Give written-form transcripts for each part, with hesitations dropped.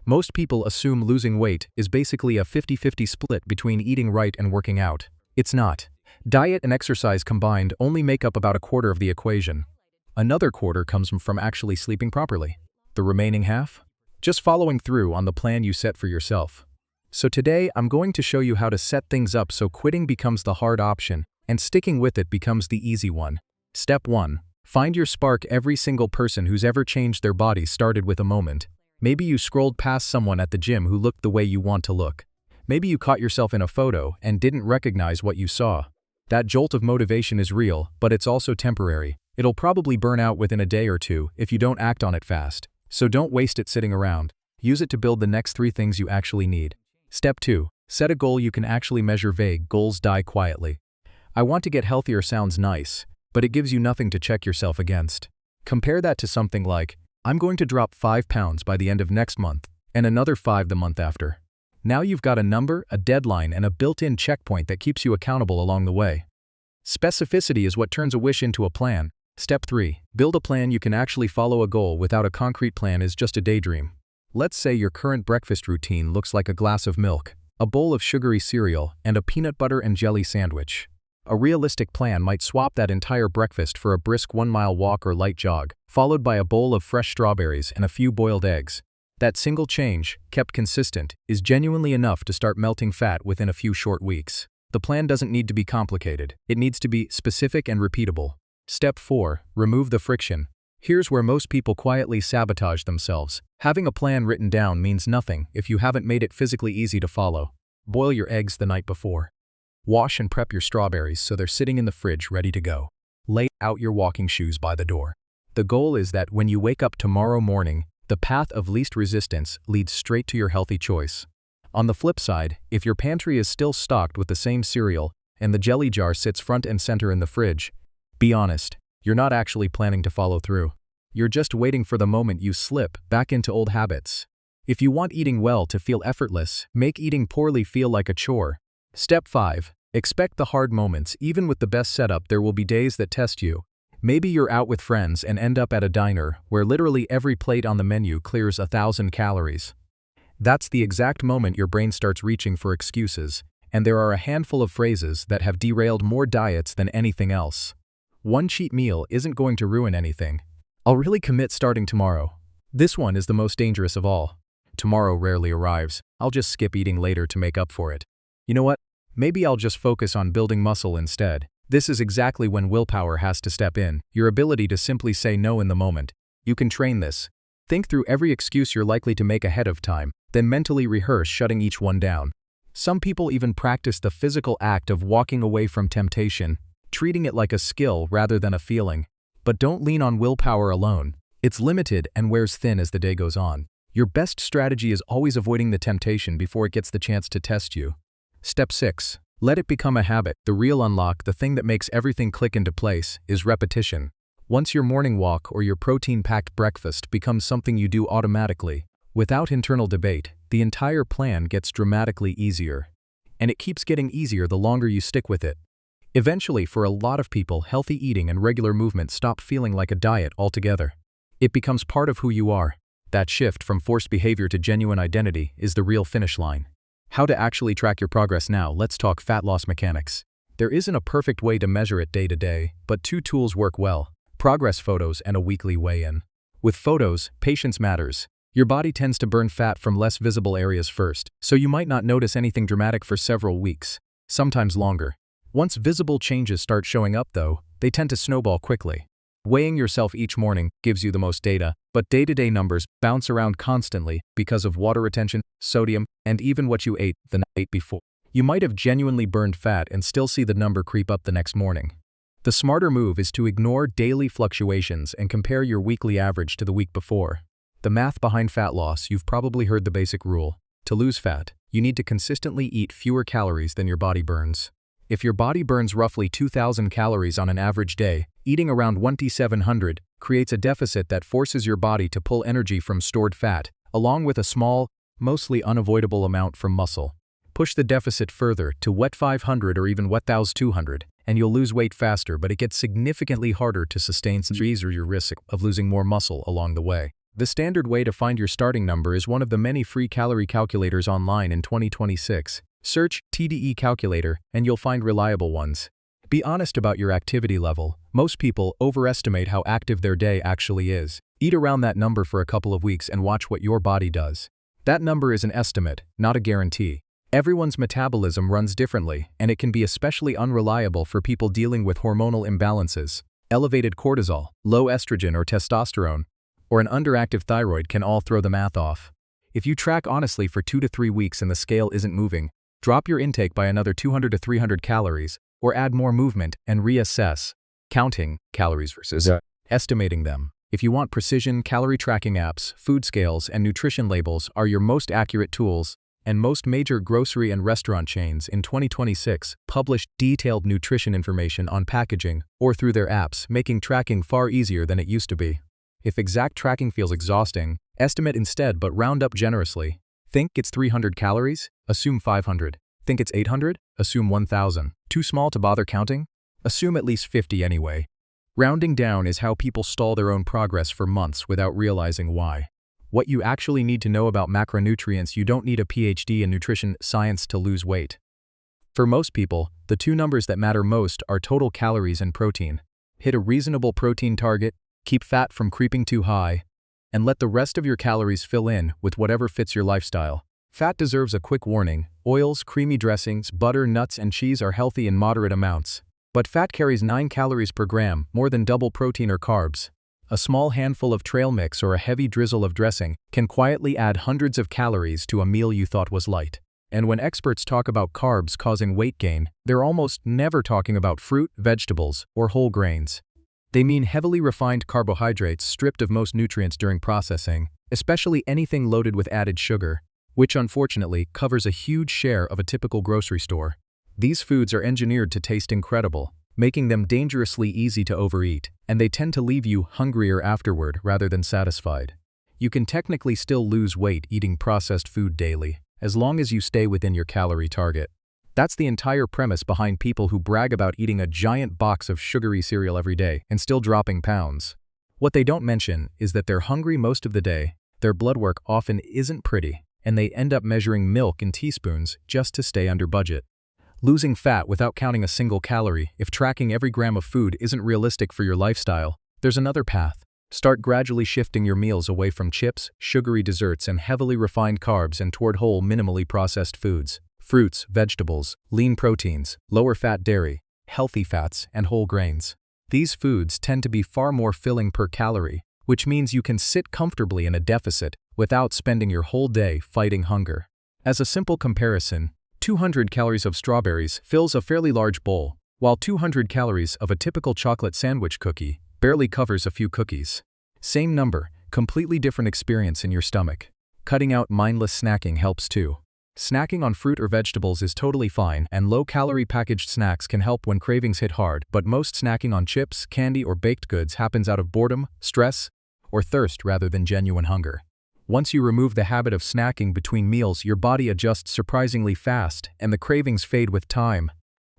Most people assume losing weight is basically a 50-50 split between eating right and working out. It's not. Diet and exercise combined only make up about a quarter of the equation. Another quarter comes from actually sleeping properly. The remaining half? Just following through on the plan you set for yourself. So today, I'm going to show you how to set things up so quitting becomes the hard option and sticking with it becomes the easy one. Step 1. Find your spark. Every single person who's ever changed their body started with a moment. Maybe you scrolled past someone at the gym who looked the way you want to look. Maybe you caught yourself in a photo and didn't recognize what you saw. That jolt of motivation is real, but it's also temporary. It'll probably burn out within a day or two if you don't act on it fast. So don't waste it sitting around. Use it to build the next 3 things you actually need. Step 2. Set a goal you can actually measure. Vague goals die quietly. I want to get healthier sounds nice, but it gives you nothing to check yourself against. Compare that to something like, I'm going to drop 5 pounds by the end of next month, and another 5 the month after. Now you've got a number, a deadline, and a built-in checkpoint that keeps you accountable along the way. Specificity is what turns a wish into a plan. Step 3. Build a plan you can actually follow. A goal without a concrete plan is just a daydream. Let's say your current breakfast routine looks like a glass of milk, a bowl of sugary cereal, and a peanut butter and jelly sandwich. A realistic plan might swap that entire breakfast for a brisk 1-mile walk or light jog, followed by a bowl of fresh strawberries and a few boiled eggs. That single change, kept consistent, is genuinely enough to start melting fat within a few short weeks. The plan doesn't need to be complicated. It needs to be specific and repeatable. Step 4. Remove the friction. Here's where most people quietly sabotage themselves. Having a plan written down means nothing if you haven't made it physically easy to follow. Boil your eggs the night before. Wash and prep your strawberries so they're sitting in the fridge ready to go. Lay out your walking shoes by the door. The goal is that when you wake up tomorrow morning, the path of least resistance leads straight to your healthy choice. On the flip side, if your pantry is still stocked with the same cereal and the jelly jar sits front and center in the fridge, be honest, you're not actually planning to follow through. You're just waiting for the moment you slip back into old habits. If you want eating well to feel effortless, make eating poorly feel like a chore. Step 5. Expect the hard moments. Even with the best setup, there will be days that test you. Maybe you're out with friends and end up at a diner where literally every plate on the menu clears 1,000 calories. That's the exact moment your brain starts reaching for excuses, and there are a handful of phrases that have derailed more diets than anything else. One cheat meal isn't going to ruin anything. I'll really commit starting tomorrow. This one is the most dangerous of all. Tomorrow rarely arrives. I'll just skip eating later to make up for it. You know what? Maybe I'll just focus on building muscle instead. This is exactly when willpower has to step in, your ability to simply say no in the moment. You can train this. Think through every excuse you're likely to make ahead of time, then mentally rehearse shutting each one down. Some people even practice the physical act of walking away from temptation, treating it like a skill rather than a feeling. But don't lean on willpower alone. It's limited and wears thin as the day goes on. Your best strategy is always avoiding the temptation before it gets the chance to test you. Step 6. Let it become a habit. The real unlock, the thing that makes everything click into place, is repetition. Once your morning walk or your protein-packed breakfast becomes something you do automatically, without internal debate, the entire plan gets dramatically easier. And it keeps getting easier the longer you stick with it. Eventually, for a lot of people, healthy eating and regular movement stop feeling like a diet altogether. It becomes part of who you are. That shift from forced behavior to genuine identity is the real finish line. How to actually track your progress now. Let's talk fat loss mechanics. There isn't a perfect way to measure it day to day, but 2 tools work well: progress photos and a weekly weigh-in. With photos, patience matters. Your body tends to burn fat from less visible areas first, so you might not notice anything dramatic for several weeks, sometimes longer. Once visible changes start showing up though, they tend to snowball quickly. Weighing yourself each morning gives you the most data, but day-to-day numbers bounce around constantly because of water retention, sodium, and even what you ate the night before. You might have genuinely burned fat and still see the number creep up the next morning. The smarter move is to ignore daily fluctuations and compare your weekly average to the week before. The math behind fat loss, you've probably heard the basic rule. To lose fat, you need to consistently eat fewer calories than your body burns. If your body burns roughly 2,000 calories on an average day, eating around 2,700 creates a deficit that forces your body to pull energy from stored fat, along with a small, mostly unavoidable amount from muscle. Push the deficit further to 500 or even 1,200, and you'll lose weight faster, but it gets significantly harder to sustain or your risk of losing more muscle along the way. The standard way to find your starting number is one of the many free calorie calculators online in 2026. Search TDEE calculator and you'll find reliable ones. Be honest about your activity level. Most people overestimate how active their day actually is. Eat around that number for a couple of weeks and watch what your body does. That number is an estimate, not a guarantee. Everyone's metabolism runs differently, and it can be especially unreliable for people dealing with hormonal imbalances. Elevated cortisol, low estrogen or testosterone, or an underactive thyroid can all throw the math off. If you track honestly for 2 to 3 weeks and the scale isn't moving, drop your intake by another 200 to 300 calories, or add more movement and reassess. Counting calories versus estimating them. If you want precision, calorie tracking apps, food scales, and nutrition labels are your most accurate tools, and most major grocery and restaurant chains in 2026 publish detailed nutrition information on packaging or through their apps, making tracking far easier than it used to be. If exact tracking feels exhausting, estimate instead but round up generously. Think it's 300 calories? Assume 500. Think it's 800? Assume 1,000. Too small to bother counting? Assume at least 50 anyway. Rounding down is how people stall their own progress for months without realizing why. What you actually need to know about macronutrients: you don't need a PhD in nutrition science to lose weight. For most people, the two numbers that matter most are total calories and protein. Hit a reasonable protein target, keep fat from creeping too high, and let the rest of your calories fill in with whatever fits your lifestyle. Fat deserves a quick warning. Oils, creamy dressings, butter, nuts, and cheese are healthy in moderate amounts. But fat carries 9 calories per gram, more than double protein or carbs. A small handful of trail mix or a heavy drizzle of dressing can quietly add hundreds of calories to a meal you thought was light. And when experts talk about carbs causing weight gain, they're almost never talking about fruit, vegetables, or whole grains. They mean heavily refined carbohydrates stripped of most nutrients during processing, especially anything loaded with added sugar, which unfortunately covers a huge share of a typical grocery store. These foods are engineered to taste incredible, making them dangerously easy to overeat, and they tend to leave you hungrier afterward rather than satisfied. You can technically still lose weight eating processed food daily, as long as you stay within your calorie target. That's the entire premise behind people who brag about eating a giant box of sugary cereal every day and still dropping pounds. What they don't mention is that they're hungry most of the day, their blood work often isn't pretty, and they end up measuring milk in teaspoons just to stay under budget. Losing fat without counting a single calorie: if tracking every gram of food isn't realistic for your lifestyle, there's another path. Start gradually shifting your meals away from chips, sugary desserts, and heavily refined carbs and toward whole, minimally processed foods. Fruits, vegetables, lean proteins, lower fat dairy, healthy fats, and whole grains. These foods tend to be far more filling per calorie, which means you can sit comfortably in a deficit without spending your whole day fighting hunger. As a simple comparison, 200 calories of strawberries fills a fairly large bowl, while 200 calories of a typical chocolate sandwich cookie barely covers a few cookies. Same number, completely different experience in your stomach. Cutting out mindless snacking helps too. Snacking on fruit or vegetables is totally fine, and low-calorie packaged snacks can help when cravings hit hard, but most snacking on chips, candy, or baked goods happens out of boredom, stress, or thirst rather than genuine hunger. Once you remove the habit of snacking between meals, your body adjusts surprisingly fast, and the cravings fade with time.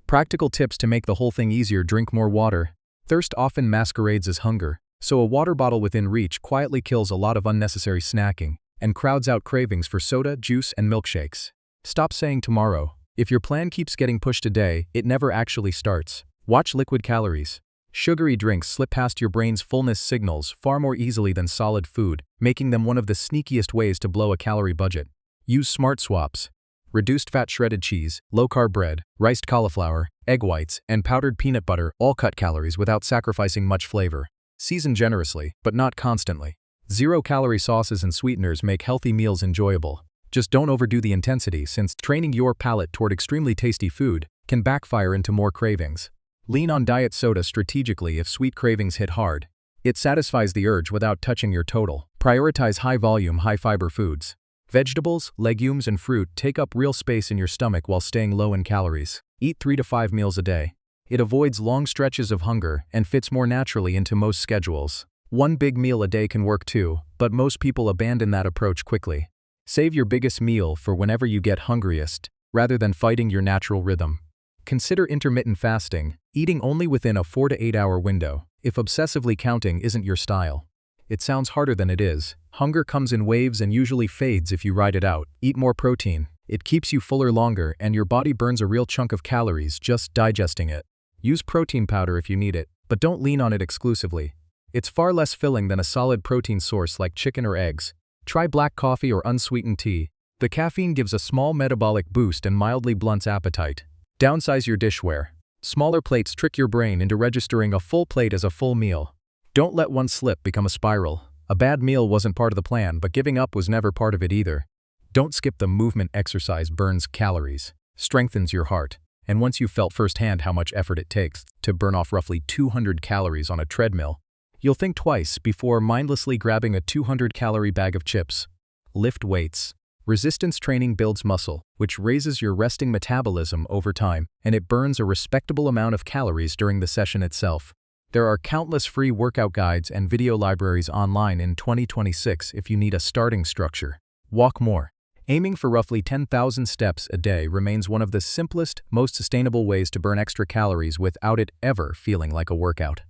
Practical tips to make the whole thing easier: drink more water. Thirst often masquerades as hunger, so a water bottle within reach quietly kills a lot of unnecessary snacking and crowds out cravings for soda, juice, and milkshakes. Stop saying tomorrow. If your plan keeps getting pushed a day, it never actually starts. Watch liquid calories. Sugary drinks slip past your brain's fullness signals far more easily than solid food, making them one of the sneakiest ways to blow a calorie budget. Use smart swaps. Reduced fat shredded cheese, low-carb bread, riced cauliflower, egg whites, and powdered peanut butter all cut calories without sacrificing much flavor. Season generously, but not constantly. Zero-calorie sauces and sweeteners make healthy meals enjoyable. Just don't overdo the intensity, since training your palate toward extremely tasty food can backfire into more cravings. Lean on diet soda strategically if sweet cravings hit hard. It satisfies the urge without touching your total. Prioritize high-volume, high-fiber foods. Vegetables, legumes, and fruit take up real space in your stomach while staying low in calories. Eat 3 to 5 meals a day. It avoids long stretches of hunger and fits more naturally into most schedules. One big meal a day can work too, but most people abandon that approach quickly. Save your biggest meal for whenever you get hungriest, rather than fighting your natural rhythm. Consider intermittent fasting, eating only within a 4 to 8 hour window, if obsessively counting isn't your style. It sounds harder than it is. Hunger comes in waves and usually fades if you ride it out. Eat more protein. It keeps you fuller longer and your body burns a real chunk of calories just digesting it. Use protein powder if you need it, but don't lean on it exclusively. It's far less filling than a solid protein source like chicken or eggs. Try black coffee or unsweetened tea. The caffeine gives a small metabolic boost and mildly blunts appetite. Downsize your dishware. Smaller plates trick your brain into registering a full plate as a full meal. Don't let one slip become a spiral. A bad meal wasn't part of the plan, but giving up was never part of it either. Don't skip the movement. Exercise burns calories, strengthens your heart, and once you've felt firsthand how much effort it takes to burn off roughly 200 calories on a treadmill, you'll think twice before mindlessly grabbing a 200-calorie bag of chips. Lift weights. Resistance training builds muscle, which raises your resting metabolism over time, and it burns a respectable amount of calories during the session itself. There are countless free workout guides and video libraries online in 2026 if you need a starting structure. Walk more. Aiming for roughly 10,000 steps a day remains one of the simplest, most sustainable ways to burn extra calories without it ever feeling like a workout.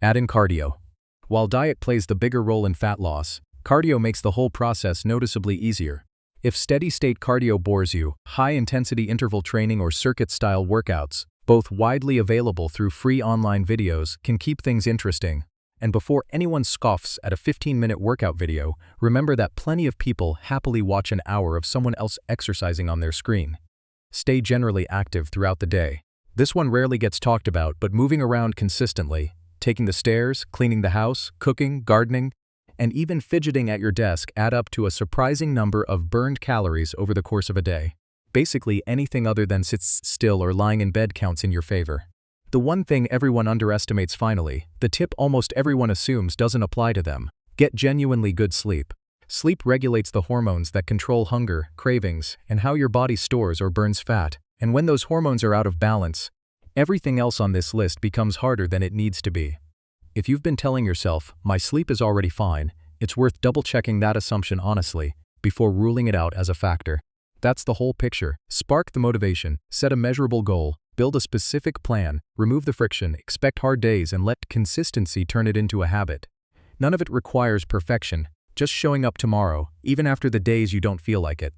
Add in cardio. While diet plays the bigger role in fat loss, cardio makes the whole process noticeably easier. If steady-state cardio bores you, high-intensity interval training or circuit-style workouts, both widely available through free online videos, can keep things interesting. And before anyone scoffs at a 15-minute workout video, remember that plenty of people happily watch an hour of someone else exercising on their screen. Stay generally active throughout the day. This one rarely gets talked about, but moving around consistently, taking the stairs, cleaning the house, cooking, gardening, and even fidgeting at your desk add up to a surprising number of burned calories over the course of a day. Basically, anything other than sit still or lying in bed counts in your favor. The one thing everyone underestimates finally, the tip almost everyone assumes doesn't apply to them. Get genuinely good sleep. Sleep regulates the hormones that control hunger, cravings, and how your body stores or burns fat. And when those hormones are out of balance, everything else on this list becomes harder than it needs to be. If you've been telling yourself, my sleep is already fine, it's worth double-checking that assumption honestly before ruling it out as a factor. That's the whole picture. Spark the motivation, set a measurable goal, build a specific plan, remove the friction, expect hard days, and let consistency turn it into a habit. None of it requires perfection, just showing up tomorrow, even after the days you don't feel like it.